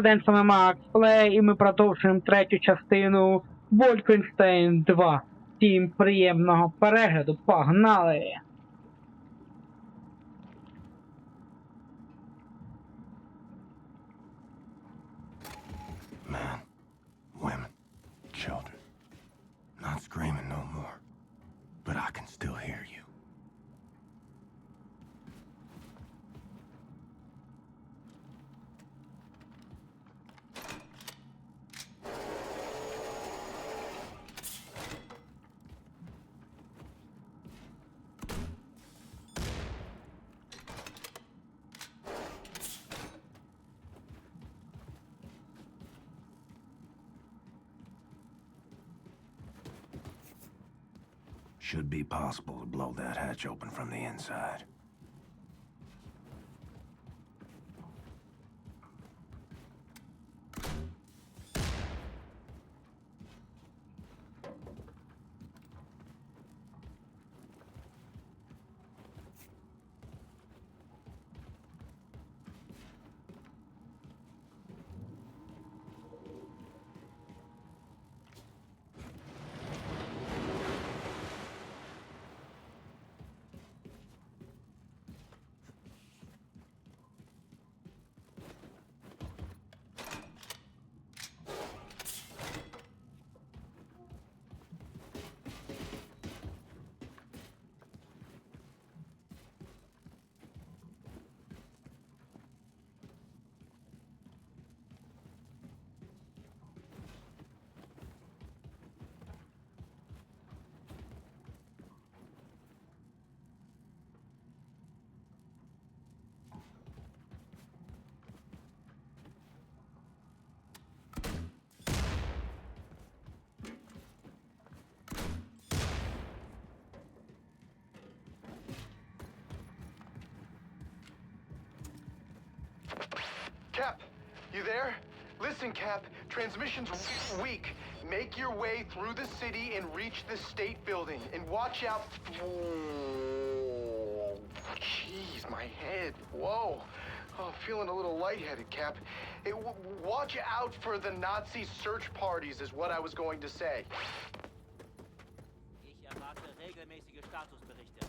День саме Макс Плей, і ми продовжуємо третю частину Wolfenstein 2. Всім приємного перегляду, погнали! Men, women, children. Not screaming no more. But I can still hear you. Should be possible to blow that hatch open from the inside. Cap, you there? Listen, Cap, transmission's weak. Make your way through the city and reach the state building. And watch out. Whoa. Jeez, my head. Whoa. Oh, feeling a little lightheaded, Cap. Hey, watch out for the Nazi search parties is what I was going to say. Ich erwarte regelmäßige Statusberichte.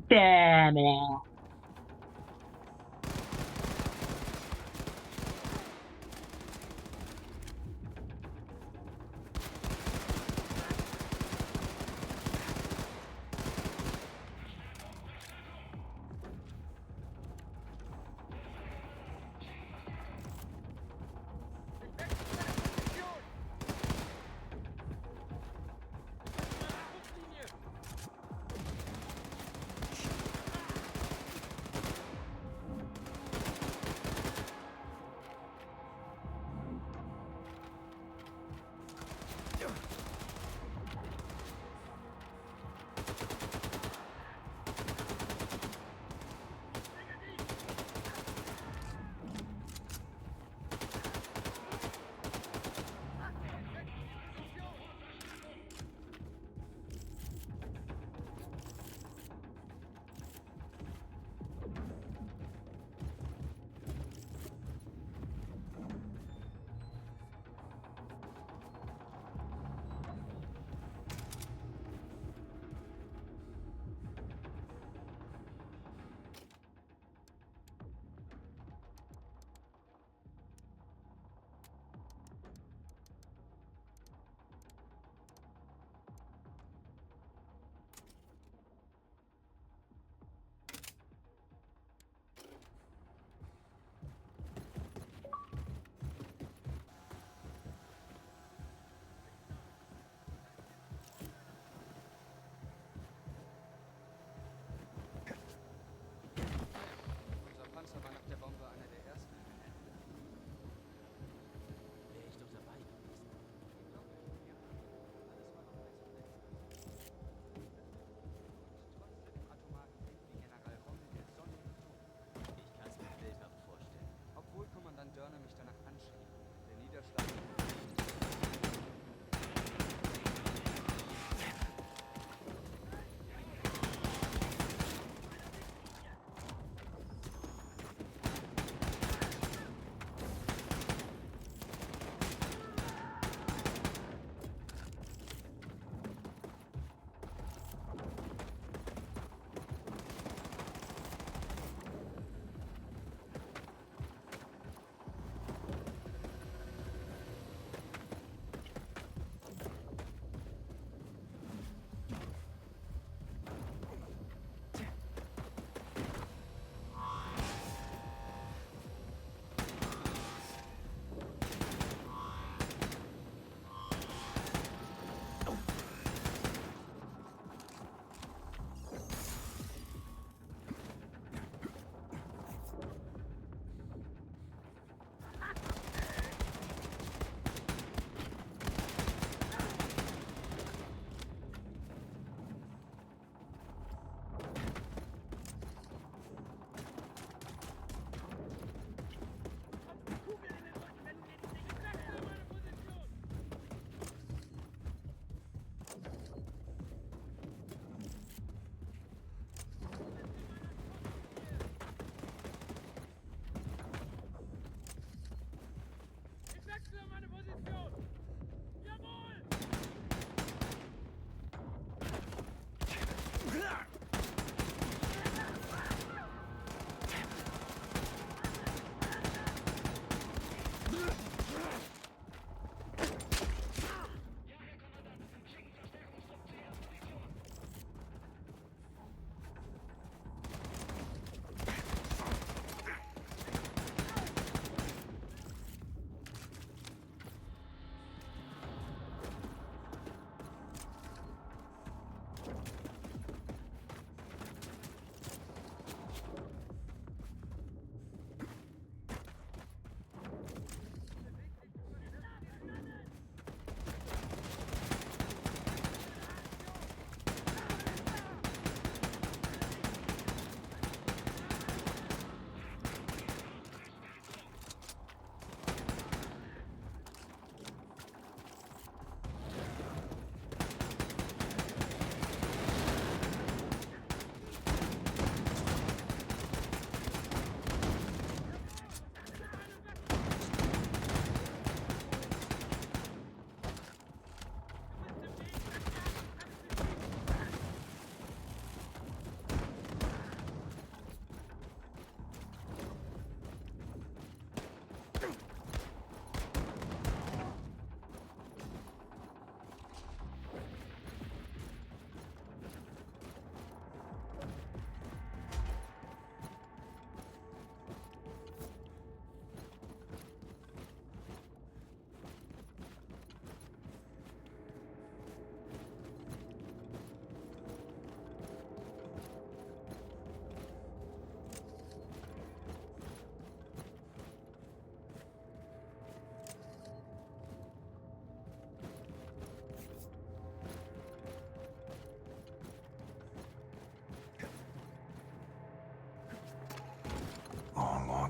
Damn.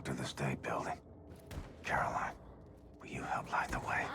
walk to the state building. Caroline, will you help light the way?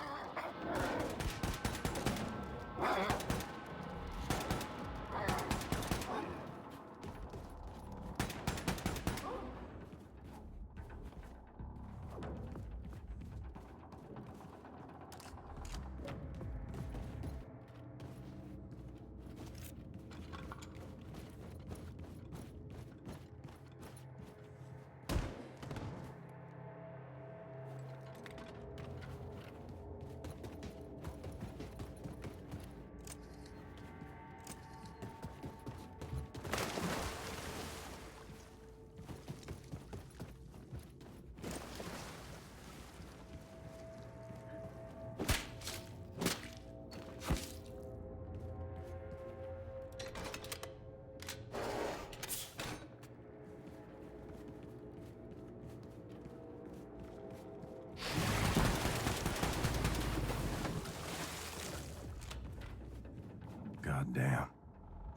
Goddamn.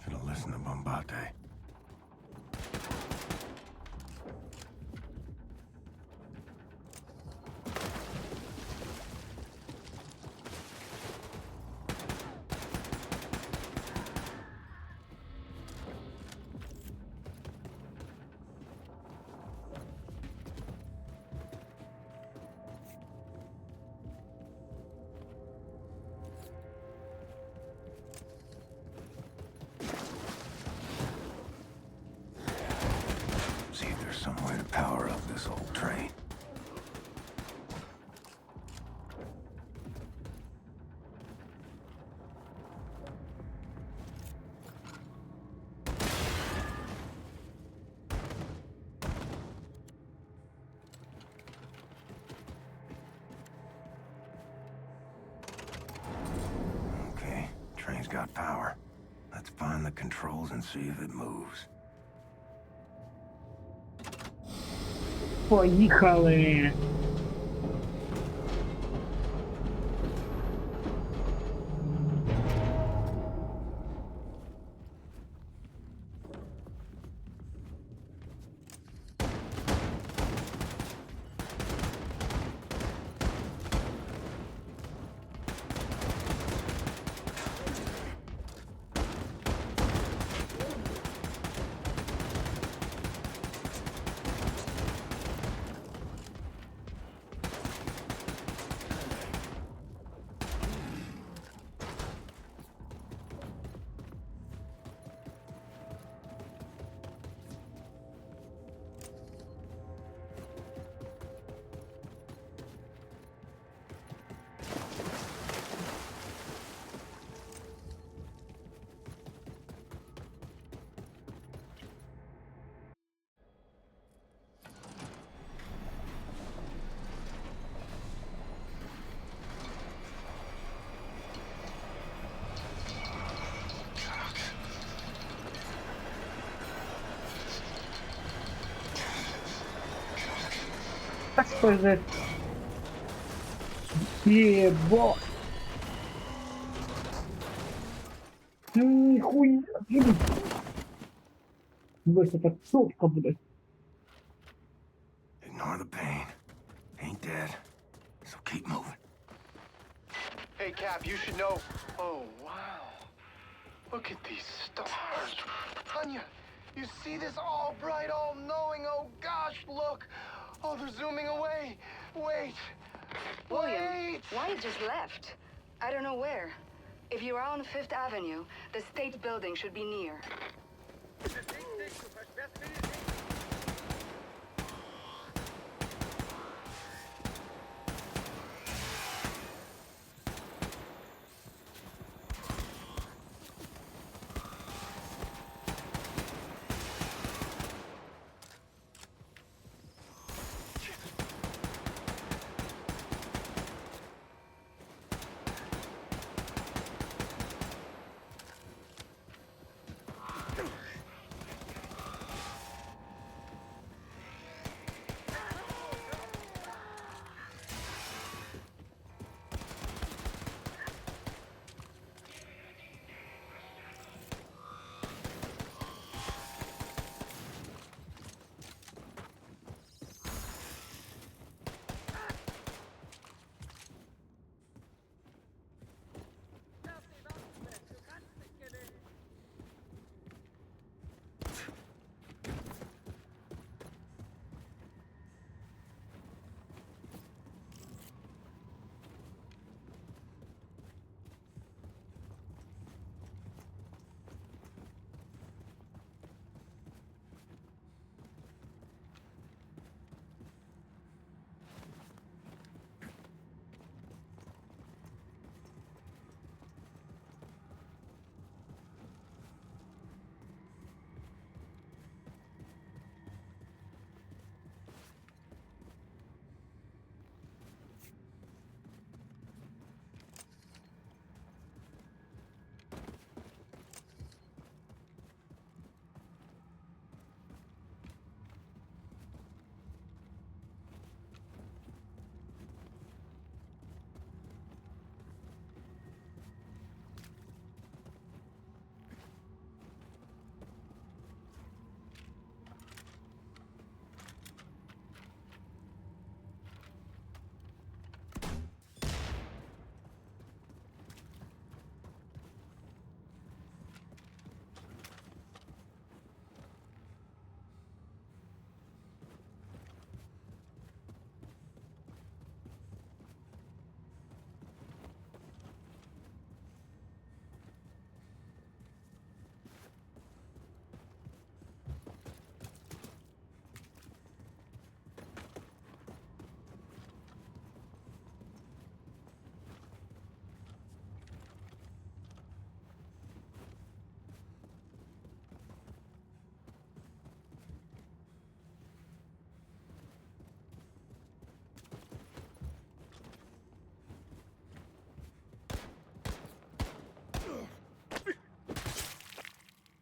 Should have listened to Bombate. See if there's some way to power up this old train. Okay, train's got power. Let's find the controls and see if it moves. Поїхали! Так сказать. Ебать. Нихуя. Вот это сотка, блядь. Ignore the pain. Ain't dead. So keep moving. Hey, Cap, you should know. Oh, wow. Look at these stars. Anya, you see this all bright, all knowing? Oh, gosh, look. Oh, they're zooming away. Wait. William, Wait. Wyatt just left. I don't know where. If you are on Fifth Avenue, the state building should be near.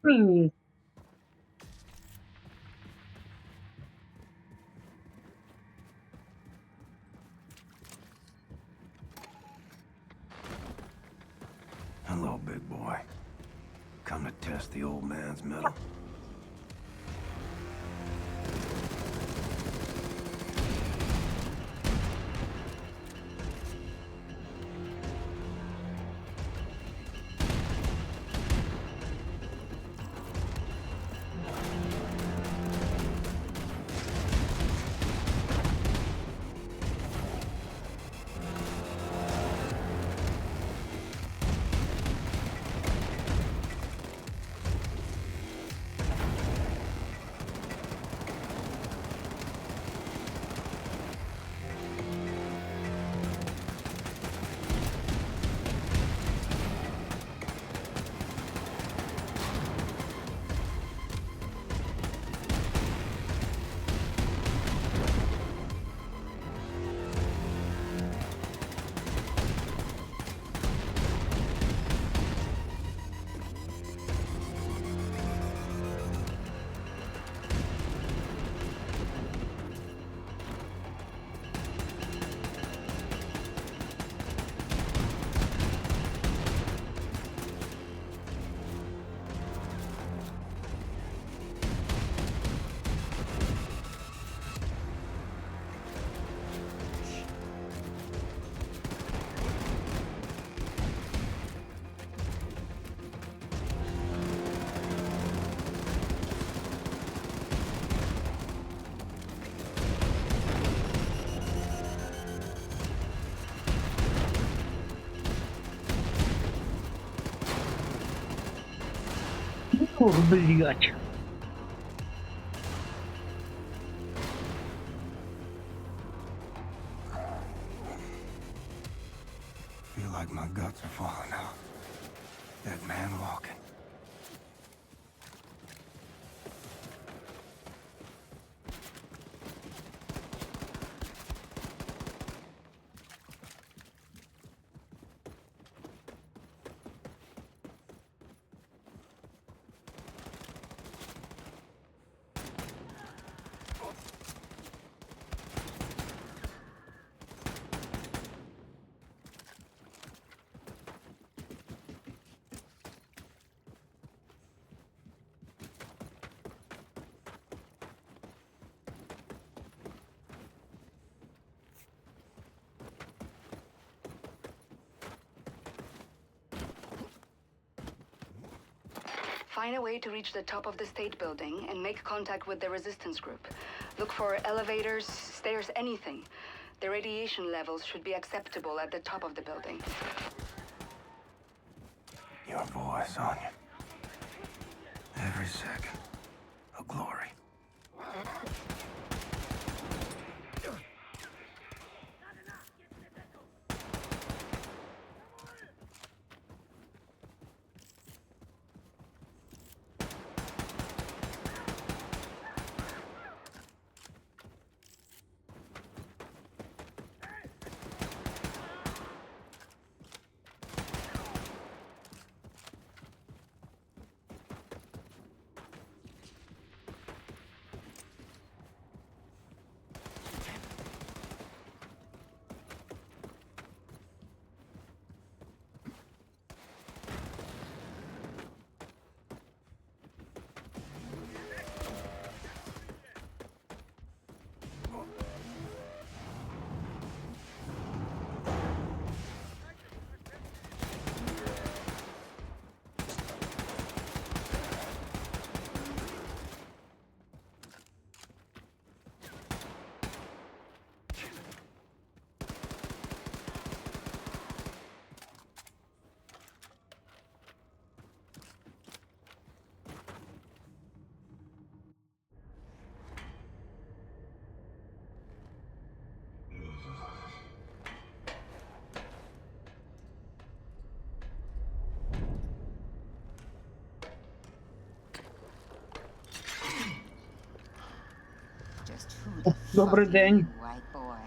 Ні. Hello, big boy. Come to test the old man's mettle. Ох, блядь. Feel like my guts are falling out. That man walking. Find a way to reach the top of the state building and make contact with the resistance group. Look for elevators, stairs, anything. The radiation levels should be acceptable at the top of the building. Your voice, Anya. Every second. A glory. Just who the Добрий fuck are день. you, white boy?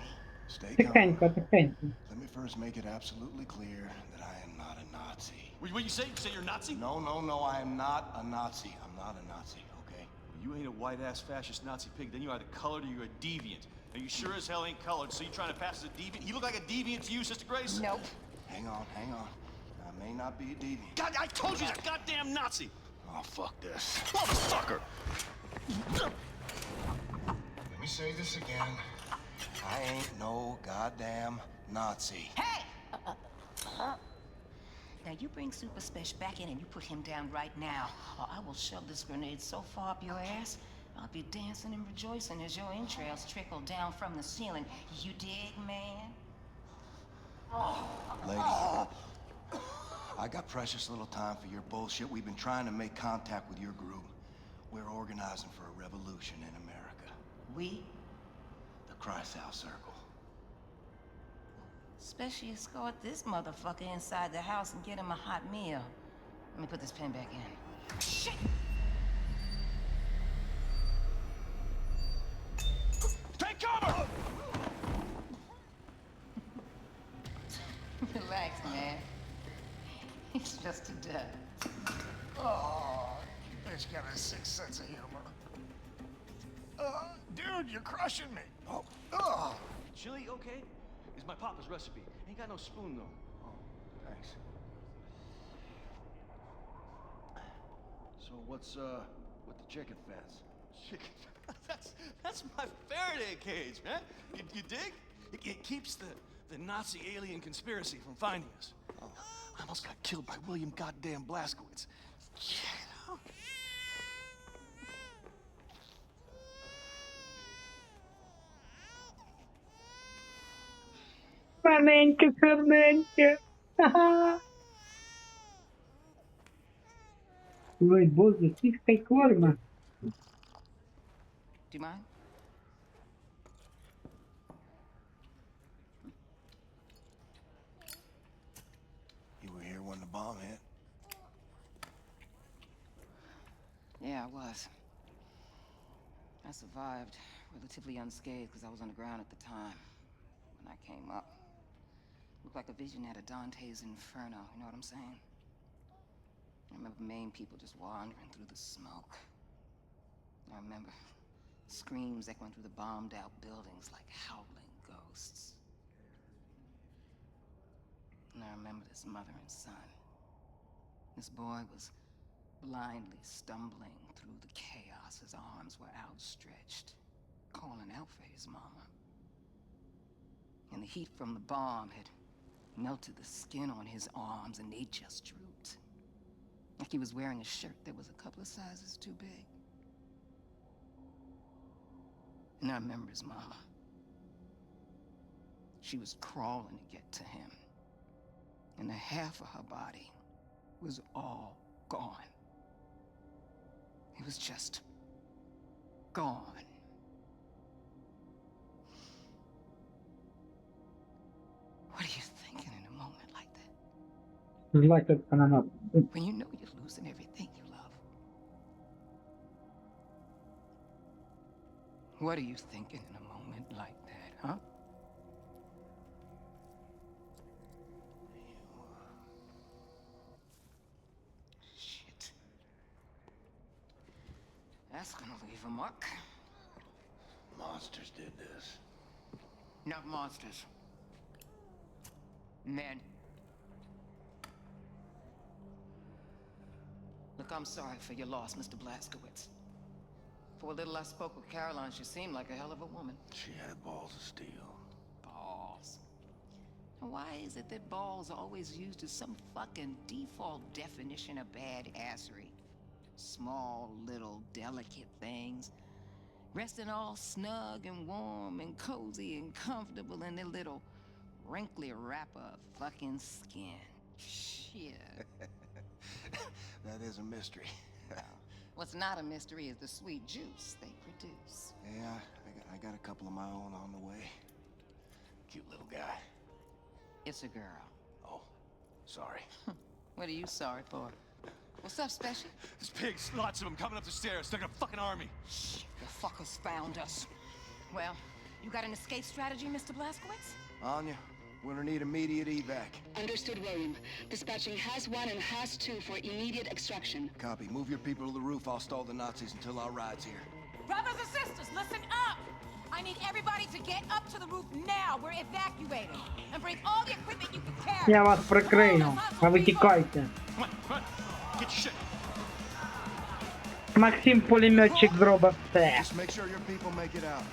Stay calm. Тихенько, тихенько. Let me first make it absolutely clear that I am not a Nazi. What you say? You say you're a Nazi? No, I am not a Nazi. I'm not a Nazi, okay? You ain't a white-ass fascist Nazi pig, then you're either colored or you're a deviant. And you sure as hell ain't colored, so you trying to pass as a deviant? You look like a deviant to you, Sister Grace? Nope. Hang on. I may not be a deviant. God, I told you he's a goddamn Nazi! Oh, fuck this. Motherfucker! Let me say this again. I ain't no goddamn Nazi. Hey! Now you bring Super Special back in and you put him down right now, or I will shove this grenade so far up your ass, I'll be dancing and rejoicing as your entrails trickle down from the ceiling. You dig, man? Lady, I got precious little time for your bullshit. We've been trying to make contact with your group. We're organizing for a revolution in America. We? The Christhouse Circle. Especially escort this motherfucker inside the house and get him a hot meal. Let me put this pen back in. Shit! Take cover! Relax, man. It's just a duck. Oh, you bitch got a sick sense of humor. Dude, you're crushing me. Oh. Chili, okay? It's my papa's recipe. Ain't got no spoon, though. Oh, thanks. So what's with the chicken fence? Chicken? That's my Faraday cage, man. You dig? It keeps the Nazi alien conspiracy from finding us. Oh. I almost got killed by William goddamn Blazkowicz. Yeah. Маленьке серденьке. Ха-ха. Ой, боже, скільки корма. Do you mind? You were here when the bomb hit? Yeah, I was. I survived relatively unscathed because I was on the ground at the time. When I came up, looked like a vision out of Dante's Inferno, you know what I'm saying? I remember Maine people just wandering through the smoke. I remember screams echoing through the bombed-out buildings like howling ghosts. And I remember this mother and son. This boy was blindly stumbling through the chaos. His arms were outstretched, calling out for his mama. And the heat from the bomb had melted the skin on his arms, and they just drooped. Like he was wearing a shirt that was a couple of sizes too big. And I remember his mama. She was crawling to get to him. And the half of her body was all gone. It was just gone. What are you thinking in a moment like that? Like that banana. When you know you're losing everything you love? What are you thinking in a moment like that, huh? Shit. That's gonna leave a mark. Monsters did this. Not monsters. Men. Look, I'm sorry for your loss, Mr. Blazkowicz. For a little I spoke with Caroline, she seemed like a hell of a woman. She had balls of steel. Balls. And why is it that balls are always used as some fucking default definition of badassery? Small, little, delicate things. Resting all snug and warm and cozy and comfortable in their little wrinkly wrapper of fucking skin. Shit. That is a mystery. What's not a mystery is the sweet juice they produce. Yeah, I got a couple of my own on the way. Cute little guy. It's a girl. Oh, sorry. What are you sorry for? What's up, Special? There's pigs, lots of them coming up the stairs. They're a fucking army. Shh, the fuckers found us. Well, you got an escape strategy, Mr. Blazkowicz? Anya, We're gonna need immediate evac. Understood, William. Dispatching Has 1 and Has 2 for immediate extraction. Copy. Move your people to the roof. I'll stall the Nazis until our ride's here. Brothers and sisters, listen up! I need everybody to get up to the roof now. We're evacuating. And bring all the equipment you can carry. Я вас прикрию, а ви тікайте. Come on, come on. Get your shit. Максим пулеметчик зробив все. Just make sure your people make it out.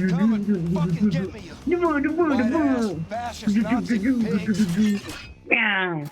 Come and fucking get me, you white-ass fascist Nazi pigs. Мяу.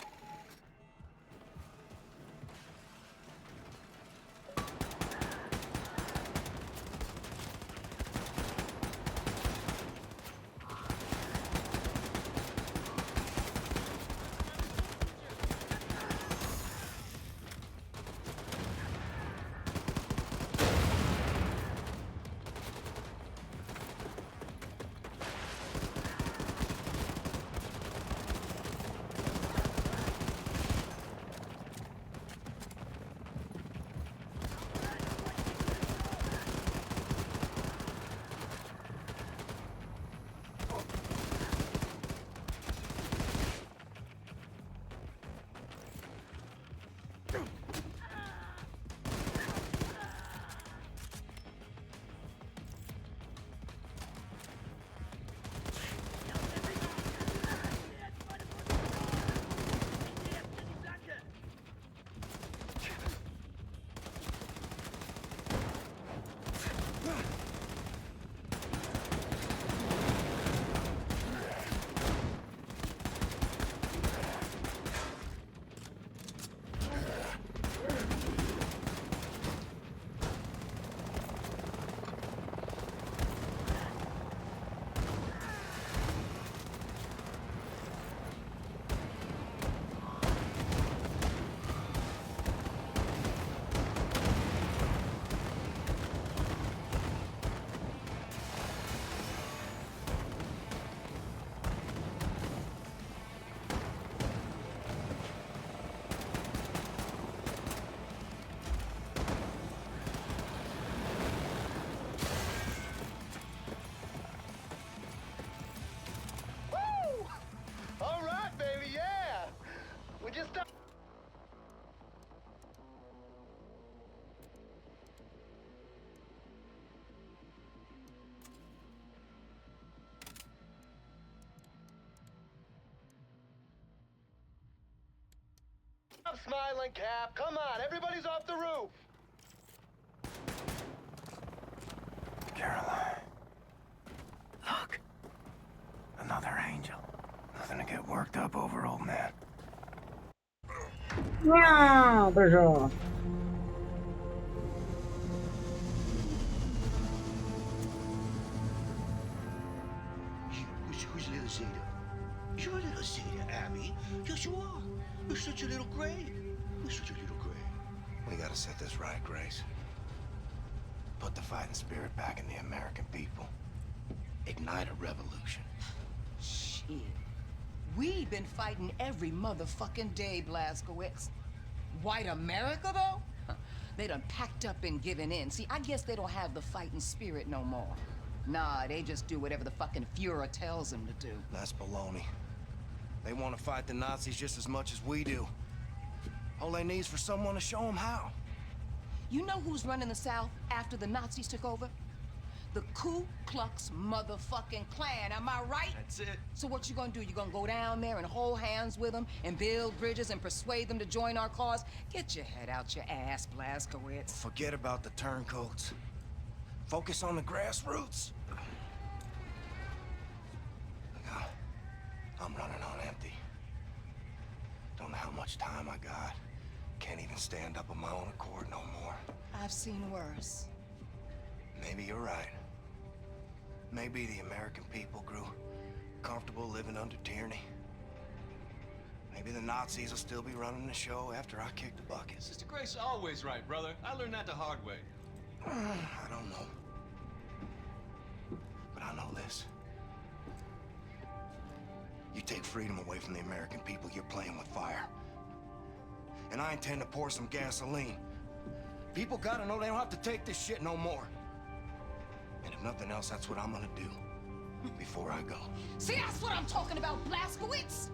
All right, baby, yeah. We just start. Stop smiling, Cap. Come on, everybody's off the roof. Caroline. Look. Another angel. Nothing to get worked up over, old man. Мяу, бежу. Who's little Zeta? You're little Zeta, Abby. Yes, you are. You're such a little Grey. You're such a little Grey. We gotta set this right, Grace. Put the fighting spirit back in the American people. Ignite a revolution. Shit. We've been fighting every motherfucking day, Blazkowicz. White America, though? Huh. They done packed up and given in. See, I guess they don't have the fighting spirit no more. Nah, they just do whatever the fucking Fuhrer tells them to do. That's baloney. They want to fight the Nazis just as much as we do. All they need is for someone to show them how. You know who's running the South after the Nazis took over? The Ku Klux motherfucking Klan, am I right? That's it. So what you gonna do? You gonna go down there and hold hands with them and build bridges and persuade them to join our cause? Get your head out your ass, Blazkowicz. Forget about the turncoats. Focus on the grassroots. I'm running on empty. Don't know how much time I got. Can't even stand up on my own accord no more. I've seen worse. Maybe you're right. Maybe the American people grew comfortable living under tyranny. Maybe the Nazis will still be running the show after I kick the bucket. Sister Grace always right, brother. I learned that the hard way. I don't know. But I know this. You take freedom away from the American people, you're playing with fire. and I intend to pour some gasoline. People gotta know they don't have to take this shit no more. And if nothing else, that's what I'm gonna do before I go. See, that's what I'm talking about, Blazkowicz!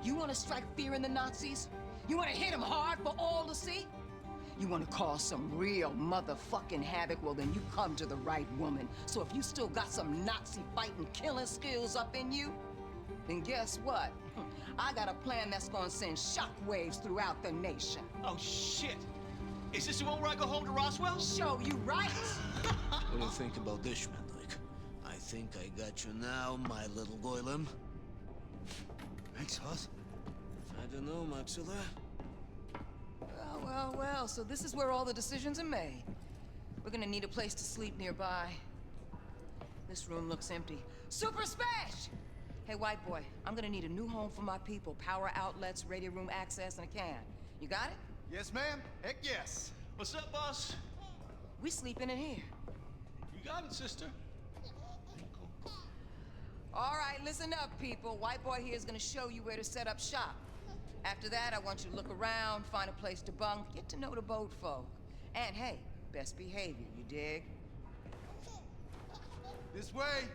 You want to strike fear in the Nazis? You want to hit them hard for all to see? You want to cause some real motherfucking havoc? Well, then you come to the right woman. So if you still got some Nazi fighting, killing skills up in you, then guess what? I got a plan that's gonna send shockwaves throughout the nation. Oh, shit. Is this the one where I go home to Roswell? Show you right. What do you think about this, Schmendlik? I think I got you now, my little golem. Thanks, Hus. I don't know, Maxilla. Well, so this is where all the decisions are made. We're gonna need a place to sleep nearby. This room looks empty. Super Smash! Hey, white boy, I'm gonna need a new home for my people. Power outlets, radio room access, and a can. You got it? Yes, ma'am. Heck yes. What's up, boss? We sleeping in here. You got it, sister. All right, listen up, people. White boy here is gonna show you where to set up shop. After that, I want you to look around, find a place to bunk, get to know the boat folk. And hey, best behavior, you dig? This way.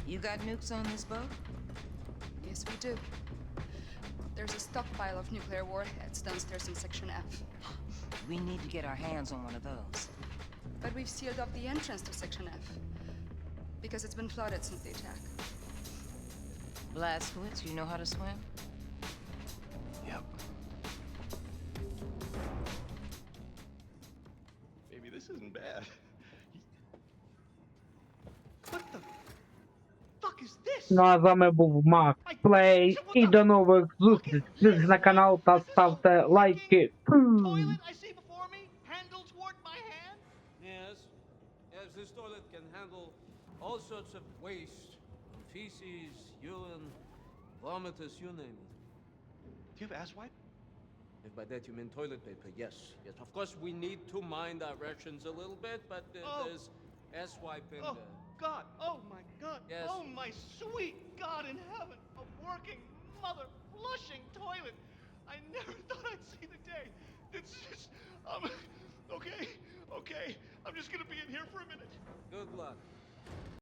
You got nukes on this boat? Yes, we do. There's a stockpile of nuclear warheads downstairs in Section F. We need to get our hands on one of those. But we've sealed off the entrance to Section F. Because it's been flooded since the attack. Blazkowicz, you know how to swim? Yep. Baby, this isn't bad. What the fuck is this? Ну а з вами був Макс Плей. І до нових зустрічей на канал та ставте лайки. Toilet I see before me, handle toward my hand. Yes, yes, this toilet can handle all sorts of waste. Feces, urine, vomitus, you name it. Do you have ass wipe? If by that you mean toilet paper, yes. Yes, of course we need to mind our rations a little bit, but there's S-wipe in Oh, there. God. Oh, my God. Yes. Oh, my sweet God in heaven. A working, mother-flushing toilet.